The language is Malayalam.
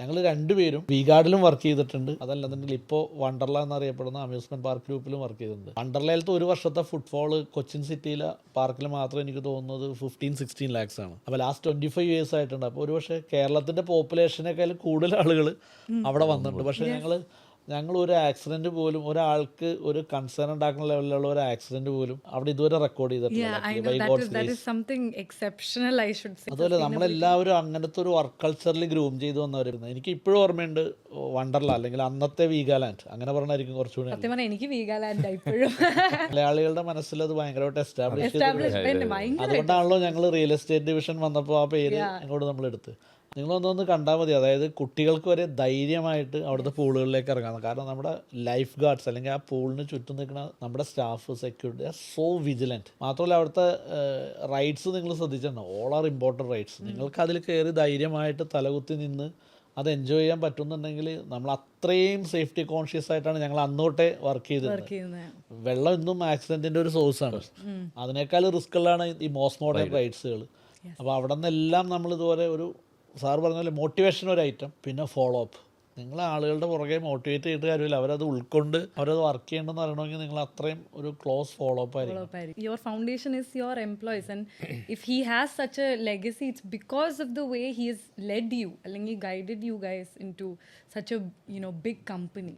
ഞങ്ങൾ രണ്ടുപേരും വി ഗാർഡിലും വർക്ക് ചെയ്തിട്ടുണ്ട്. അതല്ലെന്നുണ്ടെങ്കിൽ ഇപ്പോൾ വണ്ടർല എന്നറിയപ്പെടുന്ന അമ്യൂസ്മെന്റ് പാർക്ക് ഗ്രൂപ്പിലും വർക്ക് ചെയ്തിട്ടുണ്ട്. വണ്ടർലയിലത്തെ ഒരു വർഷത്തെ ഫുട്ഫോൾ കൊച്ചിൻ സിറ്റിയിലെ പാർക്കിൽ മാത്രം എനിക്ക് തോന്നുന്നത് 15-16 lakhs ആണ്. അപ്പോൾ ലാസ്റ്റ് 25 years ആയിട്ടുണ്ട്. അപ്പോൾ ഒരു പക്ഷേ കേരളത്തിൻ്റെ പോപ്പുലേഷനേക്കാളും കൂടുതൽ ആളുകൾ അവിടെ വന്നിട്ടുണ്ട്. പക്ഷേ ഞങ്ങൾ ഒരു ആക്സിഡന്റ് പോലും, ഒരാൾക്ക് ഒരു കൺസേൺ ഉണ്ടാക്കുന്ന ലെവലിലുള്ള ഒരു ആക്സിഡന്റ് പോലും അവിടെ ഇതുവരെ റെക്കോർഡ് ചെയ്തിട്ടില്ല. അതുപോലെ നമ്മളെല്ലാവരും അങ്ങനത്തെ ഒരു വർക്ക് കൾച്ചറിൽ ഗ്രൂം ചെയ്ത് വന്നവരായിരുന്നു. എനിക്ക് ഇപ്പോഴും ഓർമ്മയുണ്ട് വണ്ടർല അല്ലെങ്കിൽ അന്നത്തെ വീഗാലാൻഡ് അങ്ങനെ പറഞ്ഞായിരിക്കും കുറച്ചുകൂടി എനിക്ക് വീഗാലാൻഡ് ഇപ്പോഴും മലയാളികളുടെ മനസ്സിൽ അത് ഭയങ്കരമായിട്ട് എസ്റ്റാബ്ലിഷ് ചെയ്ത്. അതുകൊണ്ടാണല്ലോ ഞങ്ങൾ റിയൽ എസ്റ്റേറ്റ് ഡിവിഷൻ വന്നപ്പോൾ ആ പേര് ഇങ്ങോട്ട് നമ്മൾ എടുത്ത്. നിങ്ങളൊന്നൊന്ന് കണ്ടാൽ മതി. അതായത് കുട്ടികൾക്ക് വരെ ധൈര്യമായിട്ട് അവിടുത്തെ പൂളുകളിലേക്ക് ഇറങ്ങാം. കാരണം നമ്മുടെ ലൈഫ് ഗാർഡ്സ് അല്ലെങ്കിൽ ആ പൂളിന് ചുറ്റും നിൽക്കുന്ന നമ്മുടെ staff, security are so vigilant. മാത്രമല്ല അവിടുത്തെ റൈഡ്സ് നിങ്ങൾ ശ്രദ്ധിച്ചിട്ടുണ്ടോ? All are important rides. നിങ്ങൾക്ക് അതിൽ കയറി ധൈര്യമായിട്ട് തലകുത്തി നിന്ന് അത് എൻജോയ് ചെയ്യാൻ പറ്റുന്നുണ്ടെങ്കിൽ നമ്മൾ അത്രയും സേഫ്റ്റി കോൺഷ്യസ് ആയിട്ടാണ് ഞങ്ങൾ അന്നോട്ടെ വർക്ക് ചെയ്തത്. വെള്ളം ഇന്നും ആക്സിഡൻറ്റിൻ്റെ ഒരു സോഴ്സാണ്. അതിനേക്കാൾ റിസ്ക് ഉള്ളതാണ് ഈ മോസ്റ്റ് മോഡേൺ റൈഡ്സുകൾ. അപ്പോൾ അവിടെ നിന്നെല്ലാം നമ്മളിതുപോലെ ഒരു സാർ പറഞ്ഞ പോലെ മോട്ടിവേഷൻ ഒരു ഐറ്റം, പിന്നെ ഫോളോ അപ്പ്. നിങ്ങൾ ആളുകളുടെ പുറകെ മോട്ടിവേറ്റ് ചെയ്തിട്ട് കാര്യമില്ല, അവരത് ഉൾക്കൊണ്ട് അവരത് വർക്ക് ചെയ്യണമെന്ന് പറയണമെങ്കിൽ നിങ്ങൾ അത്രയും ഒരു ക്ലോസ് ഫോളോ അപ്പ് ആയിരിക്കും. Your foundation is your employees, and if he has such a legacy, it's because of the way he has led you, അല്ലെങ്കിൽ guided you guys into such a big company.